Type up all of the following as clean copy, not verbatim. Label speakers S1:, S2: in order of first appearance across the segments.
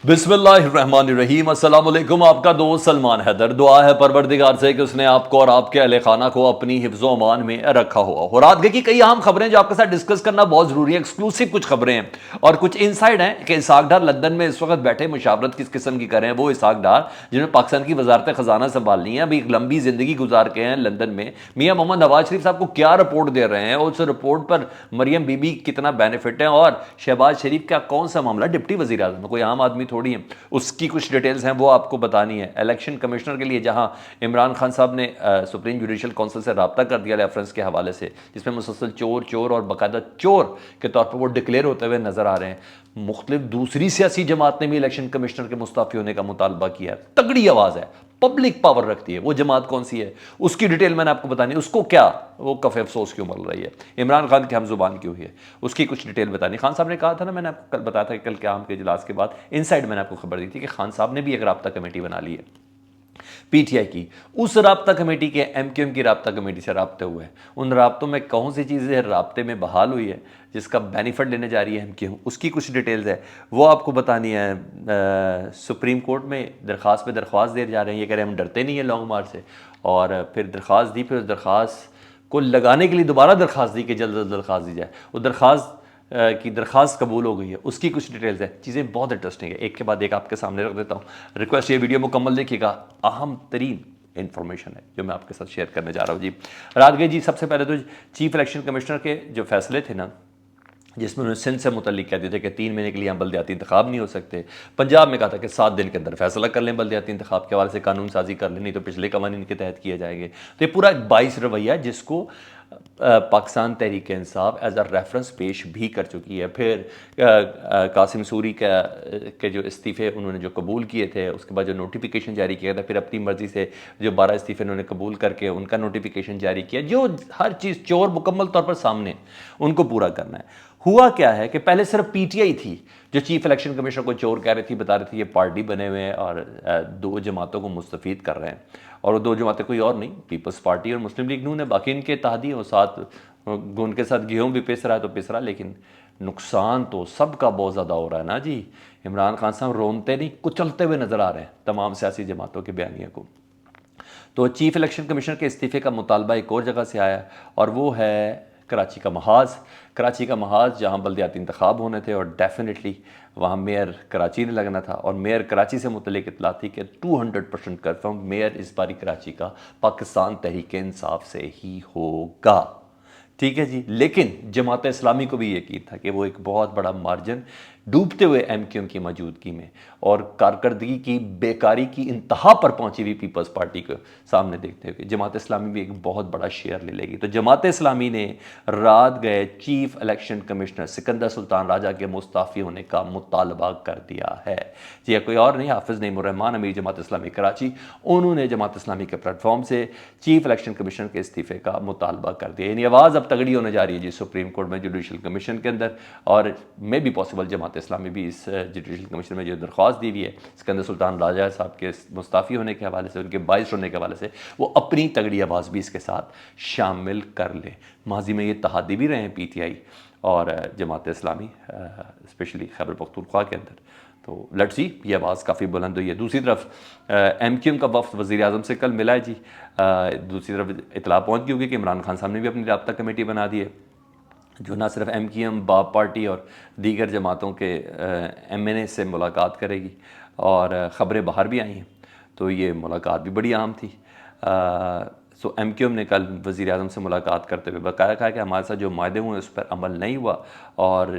S1: बिस्मिल्लाहिर्रहमानिर्रहीम। अस्सलाम वालेकुम। आपका दोस्त सलमान हैदर। दुआ है परवरदिगार से कि उसने आपको और आपके अहले खाना को अपनी हिफ्ज़ो अमान में रखा हुआ हो। रात की कई अहम खबरें जो आपके साथ डिस्कस करना बहुत ज़रूरी है। एक्सक्लूसिव कुछ खबरें हैं और कुछ इनसाइड हैं कि इसहाक डार लंदन में इस वक्त बैठे मुशावरत किस किस्म की करें। वो इसहाक डार जिन्होंने पाकिस्तान की वजारत ख़जाना संभालनी है, अभी एक लंबी ज़िंदगी गुजार के हैं लंदन में, मियाँ मोहम्मद नवाज शरीफ साहब को क्या रिपोर्ट दे रहे हैं, उस रिपोर्ट पर मरियम बीबी कितना बेनिफिट है और शहबाज शरीफ का कौन सा मामला, डिप्टी वज़ीर आज़म कोई आम आदमी थोड़ी है, उसकी कुछ डिटेल्स हैं वो आपको बतानी है। इलेक्शन कमिश्नर के लिए जहां इमरान खान साहब ने सुप्रीम जुडिशल काउंसिल से रब्ता कर दिया रेफरेंस के हवाले से, जिसमें मुसलसल चोर चोर और बाकायदा चोर के तौर पर वो डिक्लेयर होते हुए नजर आ रहे हैं। मुख्तलिफ दूसरी सियासी जमात ने भी इलेक्शन कमिश्नर के मुस्ताफी होने का मुतालबा किया है। तगड़ी आवाज़ है, पब्लिक पावर रखती है। वो जमात कौन सी है उसकी डिटेल मैंने आपको बतानी है। उसको क्या वो कफ़े अफसोस क्यों मिल रही है, इमरान खान की हम जुबान क्यों है, उसकी कुछ डिटेल बतानी। खान साहब ने कहा था ना, मैंने आपको कल बताया था कि कल क़याम के इजलास के बाद इनसाइड मैंने आपको खबर दी थी कि खान साहब ने भी एक राब्ता कमेटी बना ली है पीटीआई की। उस राब्ता कमेटी के एमक्यूएम की राब्ता कमेटी से राब्ते हुए हैं। उन राब्तों में कौन सी चीज़ें राब्ते में बहाल हुई है जिसका बेनिफिट लेने जा रही है एमक्यूएम, उसकी कुछ डिटेल्स है वो आपको बतानी है। सुप्रीम कोर्ट में दरख्वास्त पे दरख्वास्त दे जा रहे हैं। ये कह रहे हैं हम डरते नहीं हैं लॉन्ग मार्च से, और फिर दरख्वास्त दी, फिर उस दरख्वास्त को लगाने के लिए दोबारा दरख्वास्त दी कि जल्द अज जल्द दरख्वास्त दी जाए। वो दरख्वास्त की दरख्वास्त कबूल हो गई है, उसकी कुछ डिटेल्स है। चीज़ें बहुत इंटरेस्टिंग है, एक के बाद एक आपके सामने रख देता हूँ। रिक्वेस्ट ये वीडियो मुकम्मल देखिएगा, अहम तरीन इन्फॉर्मेशन है जो मैं आपके साथ शेयर करने जा रहा हूँ। जी रात गई जी, सबसे पहले तो चीफ इलेक्शन कमिश्नर के जो फैसले थे ना, जिसमें उन्होंने सिंध से मुतल्लिक कह दिए थे कि 3 महीने के लिए हम बल्दियाती इंतखाब नहीं हो सकते। पंजाब में कहा था कि 7 दिन के अंदर फैसला कर लें, बल्दियाती इंतखाब के हवाले से कानून साजी कर लें, नहीं तो पिछले कवानीन के तहत किए जाएंगे। तो ये पूरा एक 22 रवैया जिसको Pakistan Tehreek Insaf as a reference पेश भी कर चुकी है। फिर कासिम सूरी के जो इस्तीफ़े उन्होंने जो कबूल किए थे, उसके बाद जो नोटिफिकेशन जारी किया था, फिर अपनी मर्ज़ी से जो 12 इस्तीफ़े उन्होंने कबूल करके उनका नोटिफिकेशन जारी किया। जो हर चीज़ चोर मुकम्मल तौर पर सामने, उनको पूरा करना है। हुआ क्या है कि पहले सिर्फ पीटीआई थी जो चीफ इलेक्शन कमिश्नर को चोर कह रही थी, बता रही थी ये पार्टी बने हुए हैं और दो जमातों को मुस्तफ़ीद कर रहे हैं। और वो दो जमातें कोई और नहीं, पीपल्स पार्टी और मुस्लिम लीग नून है। बाकी इनके इत्तेहादी हो, साथ उनके साथ गेहूँ भी पिस रहा है तो पिस रहा, लेकिन नुकसान तो सबका बहुत ज़्यादा हो रहा है ना जी। इमरान खान साहब रोनते नहीं, कुचलते हुए नज़र आ रहे हैं तमाम सियासी जमातों के बयानिया को। तो चीफ इलेक्शन कमिश्नर के इस्तीफ़े का मुतालबा एक और जगह से आया और वो है कराची का महाज। कराची का महाज जहाँ बल्दियाती इंतखाब होने थे और डेफिनेटली वहाँ मेयर कराची ने लगना था, और मेयर कराची से मुतल्लिक इतला थी कि 200% कन्फर्म मेयर इस बारी कराची का पाकिस्तान तहरीक इंसाफ से ही होगा। ठीक है जी। लेकिन जमात इस्लामी को भी यकीन था कि वो एक बहुत बड़ा मार्जिन डूबते हुए एमक्यूएम की मौजूदगी में और कारकर्दगी की बेकारी की इंतहा पर पहुंची हुई पीपल्स पार्टी को सामने देखते हुए जमात इस्लामी भी एक बहुत बड़ा शेयर ले लेगी। तो जमात इस्लामी ने रात गए chief election commissioner Sikandar Sultan Raja के मुस्ताफ़ी होने का मुतालबा कर दिया है। जी कोई और नहीं, हाफिज़ नईमुर्रहमान अमीर जमात इस्लामी कराची, उन्होंने जमात इस्लामी के प्लेटफॉर्म से चीफ इलेक्शन कमिश्नर के इस्तीफ़े का मुतालबा कर दिया। यानी आवाज़ अब तगड़ी होने जा रही है जी सुप्रीम कोर्ट में जुडिशल कमीशन के अंदर, और मे भी पॉसिबल जमात इस्लामी भी इस जुडिशल कमीशन में जो दरख्वास्त दी हुई है सिकंदर सुल्तान राजा साहब के मुस्ताफ़ी होने के हवाले से, उनके बाइस होने के हवाले से, वो अपनी तगड़ी आवाज़ भी इसके साथ शामिल कर ले। माजी में ये तहादी भी रहे हैं पीटीआई और जमात इस्लामी, स्पेशली खैबर पख्तूनख्वा के अंदर। तो लेट्स सी, ये आवाज़ काफ़ी बुलंद हुई है। दूसरी तरफ एमक्यूएम का वफ्द वज़ीर आज़म से कल मिला है जी। दूसरी तरफ इतला पहुँच गई होगी कि इमरान खान साहब ने भी अपनी राब्ता कमेटी बना दी है जो ना सिर्फ एमक्यूएम बाप पार्टी और दीगर जमातों के एमएनए से मुलाकात करेगी, और ख़बरें बाहर भी आई हैं तो ये मुलाकात भी बड़ी अहम थी। सो एमक्यूएम ने कल वज़ीर आज़म से मुलाकात करते हुए बकाया कहा कि हमारे साथ जो मायदे हुए उस पर अमल नहीं हुआ और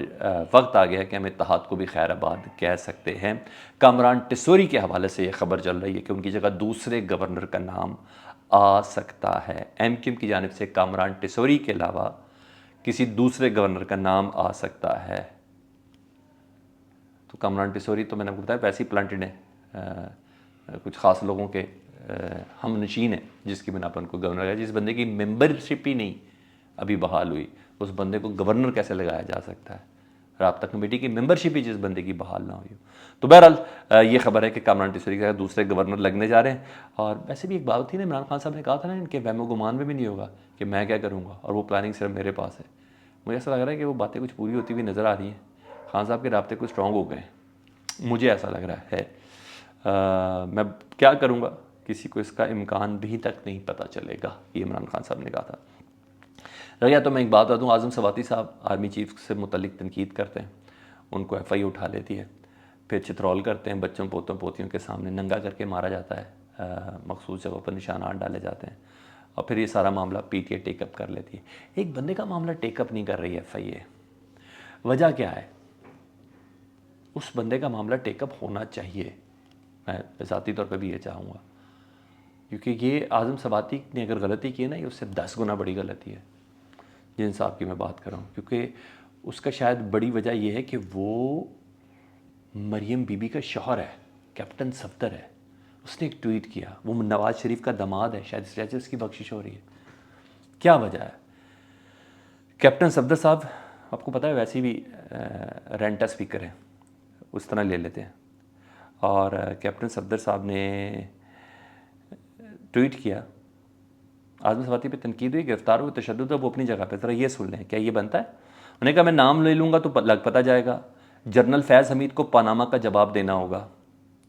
S1: वक्त आ गया है कि हम इत्तेहाद को भी खैराबाद कह सकते हैं। कामरान टिसोरी के हवाले से ये खबर चल रही है कि उनकी जगह दूसरे गवर्नर का नाम आ सकता है। एमक्यूएम की जानिब से कामरान टिसोरी के अलावा किसी दूसरे गवर्नर का नाम आ सकता है। तो कामरान टिसोरी तो मैंने आपको बताया वैसे ही प्लांटेड है, कुछ ख़ास लोगों के हम नशीन है जिसकी बिना पर उनको गवर्नर है। जिस बंदे की मेंबरशिप ही नहीं अभी बहाल हुई, उस बंदे को गवर्नर कैसे लगाया जा सकता है? राब्ता कमेटी की मेंबरशिप ही जिस बंदे की बहाल ना हुई। तो बहरहाल ये खबर है कि कामरान टिसोरी का दूसरे गवर्नर लगने जा रहे हैं। और वैसे भी एक बात थी ना, इमरान खान साहब ने कहा था ना इनके वहमो गुमान में भी नहीं होगा कि मैं क्या करूँगा, और वो प्लानिंग सिर्फ मेरे पास है। मुझे ऐसा लग रहा है कि वो बातें कुछ पूरी होती हुई नज़र आ रही हैं। खान साहब के राब्ते कुछ स्ट्रॉन्ग हो गए हैं। मुझे ऐसा लग रहा है। मैं क्या करूँगा, किसी को इसका इम्कान भी तक नहीं पता चलेगा, ये इमरान खान साहब ने कहा था। रहा तो मैं एक बात बता दूँ, आज़म सवाती साहब आर्मी चीफ से मुतल्लिक तनकीद करते हैं, उनको FI उठा लेती है, फिर चित्रौल करते हैं, बच्चों पोतों पोतियों के सामने नंगा करके मारा जाता है, मखसूस जगहों पर निशानात डाले जाते हैं, और फिर ये सारा मामला PTA टेकअप कर लेती है। एक बंदे का मामला टेकअप नहीं कर रही है FIA, वजह क्या है? उस बंदे का मामला टेकअप होना चाहिए, मैं ज़ाती तौर पर भी ये चाहूँगा, क्योंकि ये आज़म सवाती ने अगर गलती की है ना, ये उससे 10 गुना बड़ी गलती है जिन साहब की मैं बात कर रहा हूँ। क्योंकि उसका शायद बड़ी वजह यह है कि वो मरियम बीबी का शौहर है, कैप्टन सफदर है। उसने एक ट्वीट किया, वो नवाज़ शरीफ का दामाद है, शायद इस वजह से उसकी बख्शिश हो रही है। क्या वजह है? कैप्टन सफदर साहब, आपको पता है, वैसे भी रेंटा स्पीकर हैं, उस तरह ले लेते हैं। और कैप्टन सफदर साहब ने ट्वीट किया, आज़म सवाती पे तनकीद हुई, गिरफ्तार हुए, तशद्दुद है, वो अपनी जगह पे। ज़रा ये सुन लें, क्या ये बनता है? उन्होंने कहा मैं नाम ले लूँगा तो लग पता जाएगा, जनरल फैज़ हमीद को पनामा का जवाब देना होगा।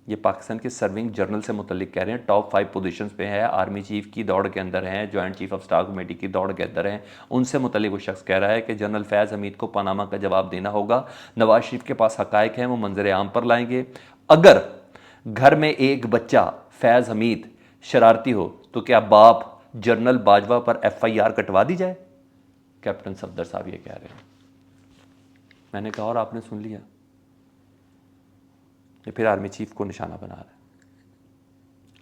S1: ये पाकिस्तान के सर्विंग जर्नल से मुतल्लिक कह रहे हैं, टॉप 5 पोजीशंस पे है, आर्मी चीफ की दौड़ के अंदर हैं, joint chief of staff committee की दौड़ के अंदर हैं। उनसे मुतल्लिक वो शख्स कह रहा है कि जनरल फैज़ हमीद को पनामा का जवाब देना होगा। नवाज शरीफ के पास हकायक हैं, वो मंजर आम पर लाएंगे। अगर घर में एक बच्चा फैज़ हमीद शरारती हो तो क्या बाप जनरल बाजवा पर FIR कटवा दी जाए? कैप्टन सफदर साहब ये कह रहे हैं। मैंने कहा और आपने सुन लिया, ये फिर आर्मी चीफ को निशाना बना रहा है।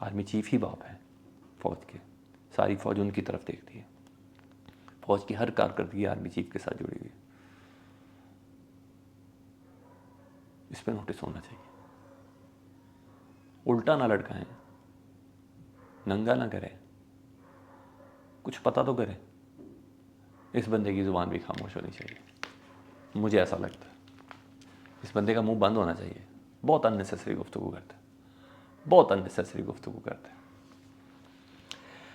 S1: आर्मी चीफ ही बाप है फौज के, सारी फौज उनकी तरफ देखती है, फौज की हर कारकर्दगी आर्मी चीफ के साथ जुड़ी हुई है। इस पर नोटिस होना चाहिए। उल्टा ना लटकाएं, नंगा ना करें, कुछ पता तो करें। इस बंदे की ज़ुबान भी खामोश होनी चाहिए, मुझे ऐसा लगता है। इस बंदे का मुंह बंद होना चाहिए। बहुत अननेसेसरी गुफ्तगू करते हैं, बहुत अननेसेसरी गुफ्तगू करते हैं।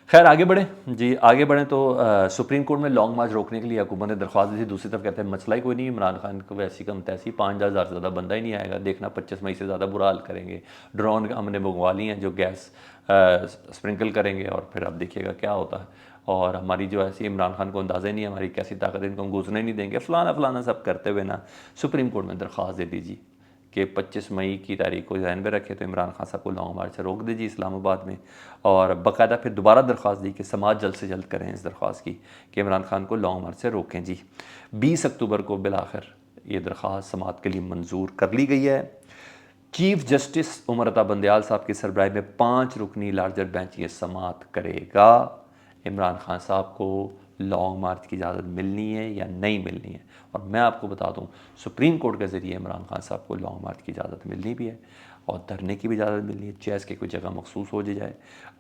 S1: खैर आगे बढ़ें जी, आगे बढ़ें तो सुप्रीम कोर्ट में लॉन्ग मार्च रोकने के लिए हुकूमत ने दरख्वास्त दी थी। दूसरी तरफ कहते हैं मसला ही कोई नहीं, इमरान खान को वैसी कम तैसी 5,000 से ज़्यादा बंदा ही नहीं आएगा, देखना 25 मई से ज़्यादा बुरा हाल करेंगे। ड्रोन हमने मंगवा ली हैं जो गैस स्प्रिंकल करेंगे, और फिर आप देखिएगा क्या होता है। और हमारी जो ऐसी इमरान खान को अंदाज़ा ही नहीं है हमारी कैसी ताकत है, इनको हम घुसने नहीं देंगे, फ़लाना फ़लाना सब करते हुए ना सुप्रीम कोर्ट में दरख्वास्त दे दीजिए कि 25 मई की तारीख को ध्यान में रखे तो इमरान खान साहब को लॉन्ग मार्च से रोक दीजिए इस्लामाबाद में। और बाकायदा फिर दोबारा दरख्वास्त दी कि समाज जल्द से जल्द करें इस दरख्वास्त की कि इमरान खान को लॉन्ग मार्च से रोकें जी। 20 अक्टूबर को बिलाखिर ये दरख्वास्त समात के लिए मंजूर कर ली गई है। चीफ जस्टिस उमर अता बंदयाल साहब की सरबराही में 5 रुकनी लार्जर बेंच ये समात करेगा। इमरान खान साहब को लॉन्ग मार्च की इजाज़त मिलनी है या नहीं मिलनी है। और मैं आपको बता दूं, सुप्रीम कोर्ट के ज़रिए इमरान खान साहब को लॉन्ग मार्च की इजाज़त मिलनी भी है और धरने की भी इजाज़त मिलनी है, चेस की कोई जगह मखसूस हो जाए।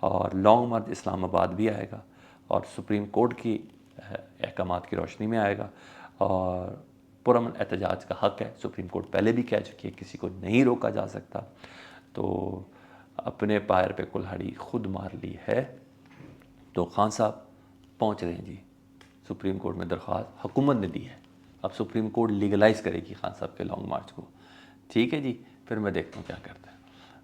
S1: और लॉन्ग मार्च इस्लामाबाद भी आएगा और सुप्रीम कोर्ट की अहकामात की रोशनी में आएगा और पुरअमन एहतजाज का हक़ है। सुप्रीम कोर्ट पहले भी कह चुकी है किसी को नहीं रोका जा सकता। तो अपने पैर पे कुल्हाड़ी खुद मार ली है। तो खान साहब पहुंच रहे हैं जी, सुप्रीम कोर्ट में दरख्वास्त हुकूमत ने दी है, अब सुप्रीम कोर्ट लीगलाइज़ करेगी खान साहब के लॉन्ग मार्च को। ठीक है जी, फिर मैं देखता हूँ क्या करता है।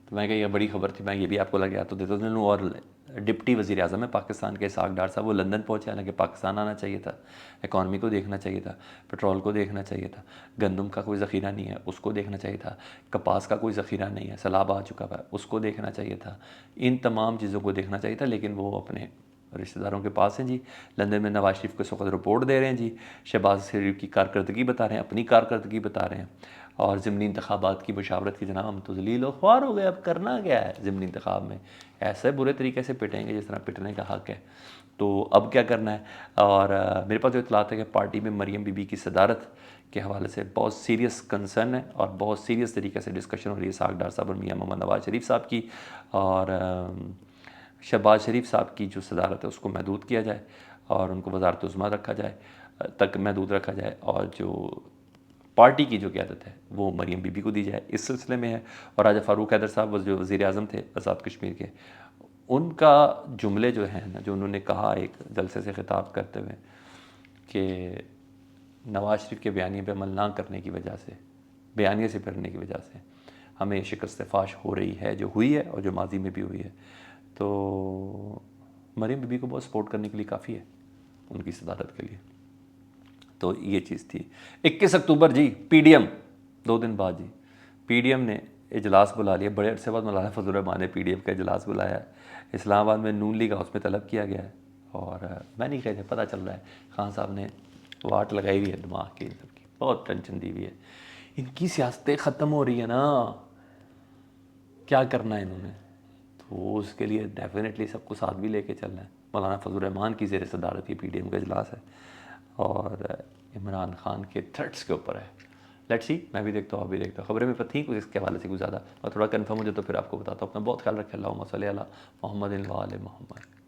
S1: तो मैं कहा यह बड़ी खबर थी, मैं ये भी आपको लग गया तो देता हूँ। और डिप्टी वज़ीर आज़म है पाकिस्तान के इसहाक डार साहब, वो लंदन पहुँचे, हालांकि पाकिस्तान आना चाहिए था, इकॉनमी को देखना चाहिए था, पेट्रोल को देखना चाहिए था, गंदम का कोई ज़ख़ीरा नहीं है उसको देखना चाहिए था, कपास का कोई ज़ख़ीरा नहीं है, सैलाब आ चुका है उसको देखना चाहिए था, इन तमाम चीज़ों को देखना चाहिए था। लेकिन वो अपने रिश्तेदारों के पास हैं जी, लंदन में नवाज शरीफ को इस वक्त रिपोर्ट दे रहे हैं जी, शहबाज शरीफ की कारकर्दगी बता रहे हैं, अपनी कारकर्दगी बता रहे हैं, और ज़िमनी इंतखाबात की मुशावरत की जनाब हम तो ज़लील व ख्वार हो गए, अब करना क्या है ज़िमनी इंतखाब में, ऐसे बुरे तरीके से पिटेंगे जिस तरह पिटने का हक़ है, तो अब क्या करना है। और मेरे पास जो इतलात है कि पार्टी में मरियम बीबी की सदारत के हवाले से बहुत सीरियस कंसर्न है और बहुत सीरियस तरीके से डिस्कशन हो रही है इसहाक डार साहब और मियाँ मोहम्मद नवाज शरीफ साहब की, और शहबाज शरीफ साहब की जो सदारत है उसको महदूद किया जाए और उनको वज़ारत उज़्मा रखा जाए तक महदूद रखा जाए, और जो पार्टी की जो क़यादत है वो मरियम बीबी को दी जाए, इस सिलसिले में है। और राजा फ़ारूक हैदर साहब जो वज़ीर आज़म थे आज़ाद कश्मीर के, उनका जुमले जो हैं ना, जो उन्होंने कहा एक जलसे से ख़िताब करते हुए कि नवाज शरीफ के बयानिए पर अमल ना करने की वजह से, बयानिए से फिरने की वजह से हमें शिकस्त फाश हो रही है, जो हुई है और जो माजी में भी हुई है। तो मरीम बीबी को बहुत सपोर्ट करने के लिए काफ़ी है उनकी सदारत के लिए। तो ये चीज़ थी। 21 अक्टूबर जी PDM 2 दिन बाद जी PDM ने इजलास बुला लिया। बड़े अरसे बाद मौलाना फजल रहमान ने PDM का इजलास बुलाया है। इस्लामाबाद में नून लीग हाउस में तलब किया गया है और मैं नहीं कहते, पता चल रहा है खान साहब ने वाट लगाई हुई है दिमाग की, सबकी बहुत टेंशन दी हुई है। इनकी सियासतें ख़त्म हो रही है ना, क्या करना है इन्होंने, तो उसके लिए डेफिनेटली सबको साथ भी लेके चलना है। मौलाना फजल रहमान की ज़ेर सदारत ये PDM का इजलास है और इमरान खान के थ्रेट्स के ऊपर है। लेट्स सी, मैं भी देखता हूँ, आप भी देखता हूँ। खबरें में पता थी कुछ इसके हवाले से कुछ ज़्यादा, और थोड़ा कन्फर्म हो जाए तो फिर आपको बताता हूँ। अपना बहुत ख्याल रखें। अल्लाहुम्मा सल्ली अला मुहम्मदिन व आले मुहम्मद।